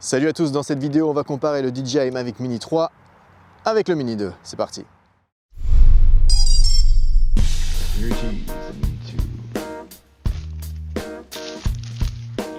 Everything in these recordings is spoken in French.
Salut à tous, dans cette vidéo on va comparer le DJI Mavic Mini 3 avec le Mini 2, c'est parti.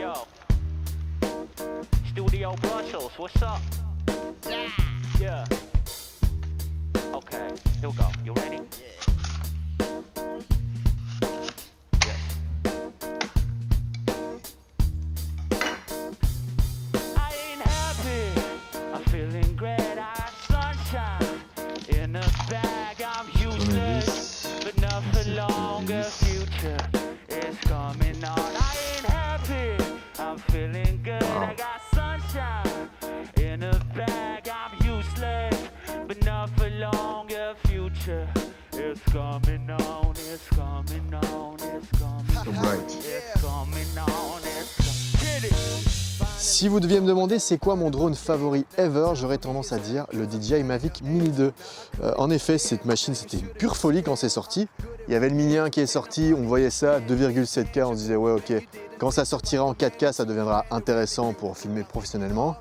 Yo, Studio Brussels, what's up? Yeah. Okay, here we go. You ready? Yes. I ain't happy. I'm feeling great. I got sunshine in a bag. I'm useless, but not for long. A future is coming on. I ain't happy. I'm feeling good. I got sunshine in a bag. I'm useless, but not for long. A future is coming on. It's coming on. It's coming on. It's coming on. It's coming on. Si vous deviez me demander c'est quoi mon drone favori ever, j'aurais tendance à dire le DJI Mavic Mini 2. En effet, cette machine c'était une pure folie quand c'est sorti. Il y avait le Mini 1 qui est sorti, on voyait ça, 2,7K, on se disait ouais ok, quand ça sortira en 4K ça deviendra intéressant pour filmer professionnellement.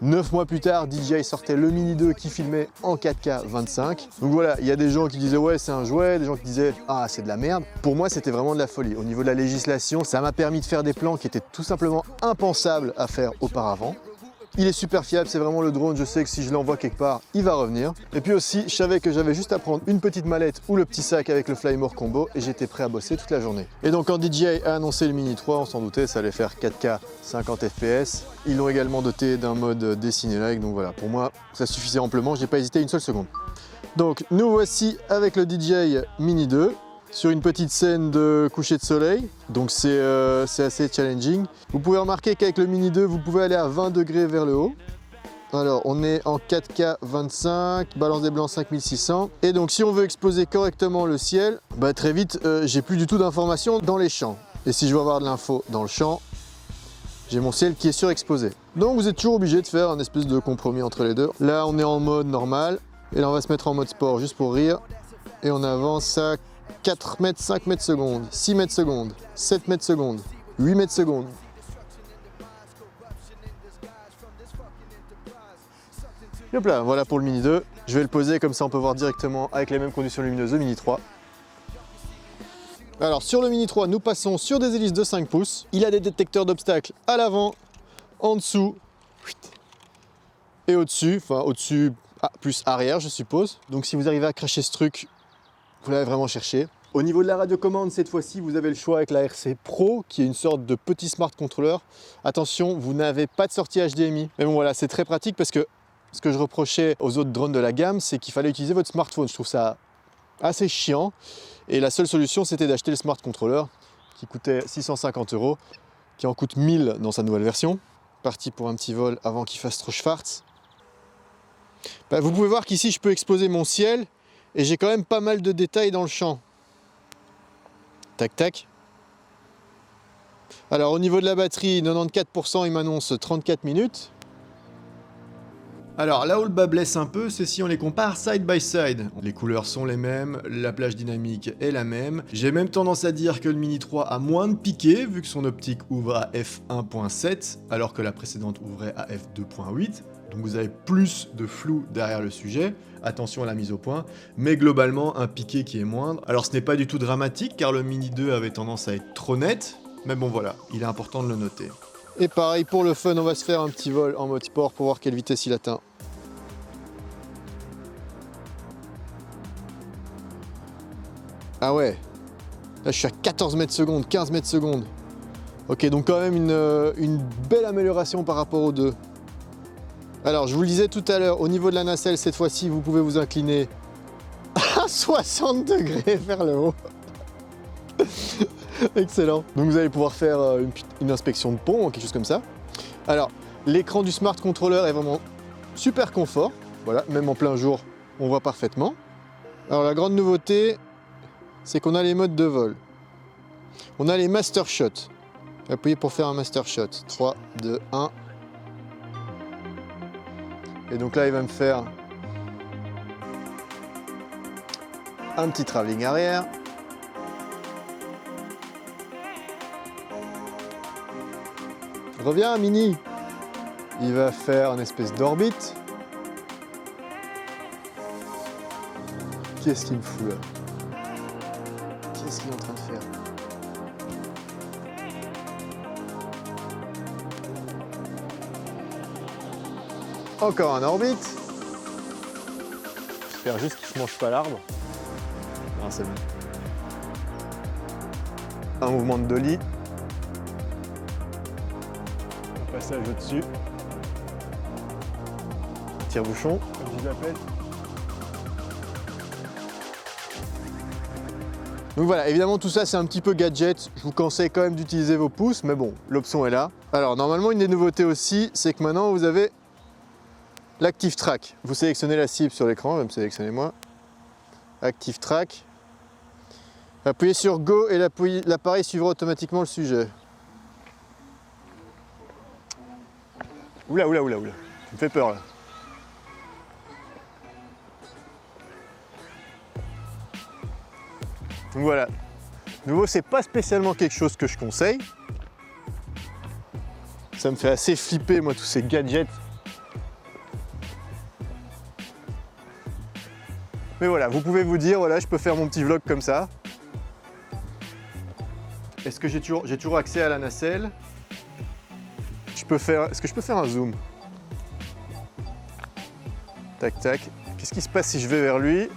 9 mois plus tard, DJI sortait le Mini 2 qui filmait en 4K 25. Donc voilà, il y a des gens qui disaient ouais c'est un jouet, des gens qui disaient ah c'est de la merde. Pour moi c'était vraiment de la folie. Au niveau de la législation, ça m'a permis de faire des plans qui étaient tout simplement impensables à faire auparavant. Il est super fiable, c'est vraiment le drone, je sais que si je l'envoie quelque part, il va revenir. Et puis aussi, je savais que j'avais juste à prendre une petite mallette ou le petit sac avec le Flymore combo et j'étais prêt à bosser toute la journée. Et donc quand DJI a annoncé le Mini 3, on s'en doutait, ça allait faire 4K 50 fps. Ils l'ont également doté d'un mode dessiné-like, donc voilà, pour moi, ça suffisait amplement, j'ai pas hésité une seule seconde. Donc nous voici avec le DJI Mini 2. Sur une petite scène de coucher de soleil, donc c'est assez challenging. Vous pouvez remarquer qu'avec le Mini 2, vous pouvez aller à 20 degrés vers le haut. Alors on est en 4K 25, balance des blancs 5600. Et donc si on veut exposer correctement le ciel, bah, très vite j'ai plus du tout d'informations dans les champs. Et si je veux avoir de l'info dans le champ, j'ai mon ciel qui est surexposé. Donc vous êtes toujours obligé de faire un espèce de compromis entre les deux. Là on est en mode normal, et là on va se mettre en mode sport juste pour rire. Et on avance à 4 mètres, 5 mètres secondes, 6 mètres secondes, 7 mètres secondes, 8 mètres secondes. Et hop là, voilà pour le Mini 2. Je vais le poser comme ça on peut voir directement avec les mêmes conditions lumineuses le Mini 3. Alors sur le Mini 3, nous passons sur des hélices de 5 pouces. Il a des détecteurs d'obstacles à l'avant, en dessous et au-dessus. Enfin au-dessus, plus arrière je suppose. Donc si vous arrivez à cracher ce truc, vous l'avez vraiment cherché. Au niveau de la radiocommande, cette fois-ci, vous avez le choix avec la RC Pro, qui est une sorte de petit smart controller. Attention, vous n'avez pas de sortie HDMI. Mais bon, voilà, c'est très pratique parce que ce que je reprochais aux autres drones de la gamme, c'est qu'il fallait utiliser votre smartphone. Je trouve ça assez chiant. Et la seule solution, c'était d'acheter le smart controller, qui coûtait 650 €, qui en coûte 1000 dans sa nouvelle version. Parti pour un petit vol avant qu'il fasse trop schwartz. Bah, vous pouvez voir qu'ici, je peux exposer mon ciel. Et j'ai quand même pas mal de détails dans le champ. Tac tac. Alors au niveau de la batterie, 94%, il m'annonce 34 minutes. Alors là où le bas blesse un peu, c'est si on les compare side by side. Les couleurs sont les mêmes, la plage dynamique est la même. J'ai même tendance à dire que le Mini 3 a moins de piqué, vu que son optique ouvre à f1.7, alors que la précédente ouvrait à f2.8. Donc vous avez plus de flou derrière le sujet, attention à la mise au point, mais globalement un piqué qui est moindre. Alors ce n'est pas du tout dramatique car le Mini 2 avait tendance à être trop net, mais bon voilà, il est important de le noter. Et pareil pour le fun, on va se faire un petit vol en mode sport pour voir quelle vitesse il atteint. Ah ouais, là je suis à 14 mètres secondes, 15 mètres secondes. Ok, donc quand même une belle amélioration par rapport aux deux. Alors, je vous le disais tout à l'heure, au niveau de la nacelle, cette fois-ci, vous pouvez vous incliner à 60 degrés vers le haut. Excellent. Donc, vous allez pouvoir faire une inspection de pont, quelque chose comme ça. Alors, l'écran du Smart Controller est vraiment super confort. Voilà, même en plein jour, on voit parfaitement. Alors, la grande nouveauté, c'est qu'on a les modes de vol. On a les Master Shots. Appuyez pour faire un Master Shot. 3, 2, 1... Et donc là, il va me faire un petit travelling arrière. Reviens, Mini. il va faire une espèce d'orbite. Qu'est-ce qu'il me fout là? Qu'est-ce qu'il est en train de faire? Encore un orbite. J'espère juste qu'il ne se mange pas l'arbre. Non, c'est bon. Un mouvement de dolly. Un passage au-dessus. Un tire-bouchon, comme je l'appelle. Donc voilà, évidemment tout ça c'est un petit peu gadget. Je vous conseille quand même d'utiliser vos pouces, mais bon, l'option est là. Alors normalement une des nouveautés aussi, c'est que maintenant vous avez l'Active Track. Vous sélectionnez la cible sur l'écran, même sélectionnez-moi. Active Track. Appuyez sur Go et l'appareil suivra automatiquement le sujet. Oula, oula, oula, oula. Tu me fais peur là. Donc voilà. De nouveau, c'est pas spécialement quelque chose que je conseille. Ça me fait assez flipper, moi, tous ces gadgets. Mais voilà, vous pouvez vous dire, voilà, je peux faire mon petit vlog comme ça. Est-ce que j'ai toujours accès à la nacelle? Est-ce que je peux faire un zoom? Tac, tac. Qu'est-ce qui se passe si je vais vers lui?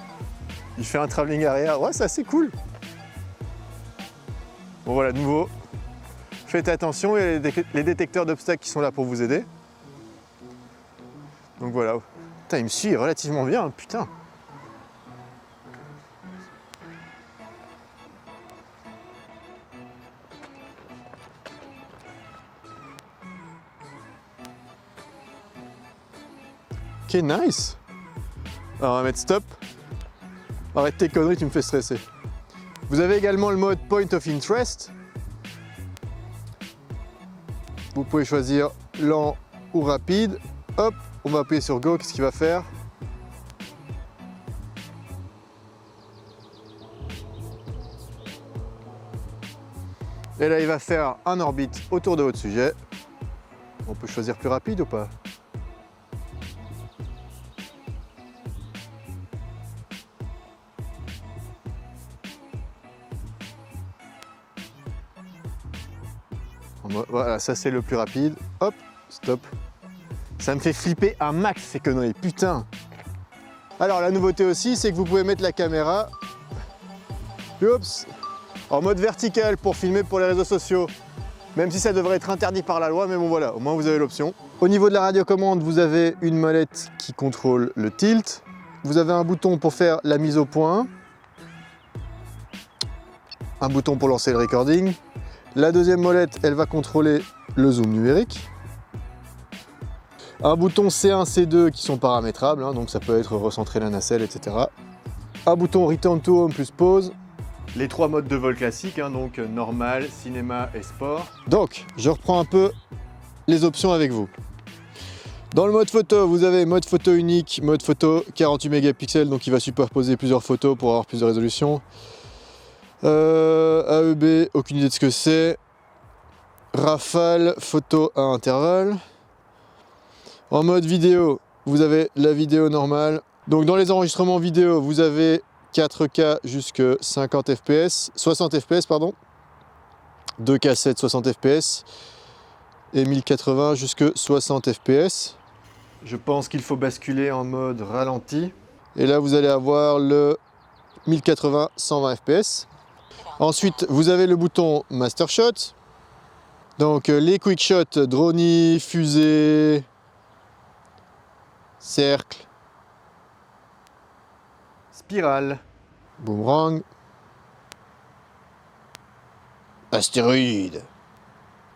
Il fait un travelling arrière. Ouais, c'est assez cool. Bon, voilà, de nouveau. Faites attention, il y a les détecteurs d'obstacles qui sont là pour vous aider. Donc voilà. Putain, il me suit relativement bien, putain. Ok, nice. Alors on va mettre stop. Arrête tes conneries, tu me fais stresser. Vous avez également le mode Point of Interest. Vous pouvez choisir lent ou rapide. Hop, on va appuyer sur Go, qu'est-ce qu'il va faire? Et là, il va faire un orbite autour de votre sujet. On peut choisir plus rapide ou pas? Voilà, ça c'est le plus rapide. Hop, stop. Ça me fait flipper un max ces conneries, putain. Alors la nouveauté aussi, c'est que vous pouvez mettre la caméra en mode vertical pour filmer pour les réseaux sociaux. Même si ça devrait être interdit par la loi, mais bon voilà, au moins vous avez l'option. Au niveau de la radiocommande, vous avez une molette qui contrôle le tilt. Vous avez un bouton pour faire la mise au point. Un bouton pour lancer le recording. La deuxième molette, elle va contrôler le zoom numérique. Un bouton C1, C2 qui sont paramétrables, hein, donc ça peut être recentrer la nacelle, etc. Un bouton Return to Home plus pause. Les trois modes de vol classiques, hein, donc normal, cinéma et sport. Donc, je reprends un peu les options avec vous. Dans le mode photo, vous avez mode photo unique, mode photo 48 mégapixels, donc il va superposer plusieurs photos pour avoir plus de résolution. AEB, aucune idée de ce que c'est. Rafale, photo à intervalle. En mode vidéo, vous avez la vidéo normale. Donc dans les enregistrements vidéo, vous avez 4K jusque 50 fps, 60 fps pardon. 2 cassettes 60 fps et 1080 jusque 60 fps. Je pense qu'il faut basculer en mode ralenti. Et là vous allez avoir le 1080 120 fps. Ensuite, vous avez le bouton Master Shot. Donc les quick shots, drone, fusée, cercle, spirale, boomerang, astéroïde,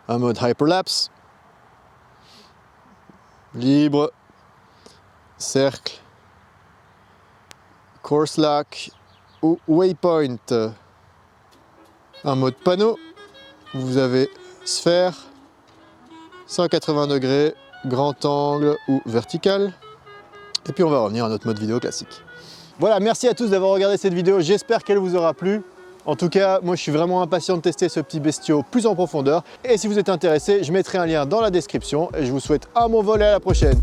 un mode hyperlapse, libre, cercle, course lock ou waypoint. Un mode panneau, vous avez sphère, 180 degrés, grand angle ou vertical. Et puis on va revenir à notre mode vidéo classique. Voilà, merci à tous d'avoir regardé cette vidéo, j'espère qu'elle vous aura plu. En tout cas, moi je suis vraiment impatient de tester ce petit bestiau plus en profondeur. Et si vous êtes intéressé, je mettrai un lien dans la description et je vous souhaite un bon vol et à la prochaine.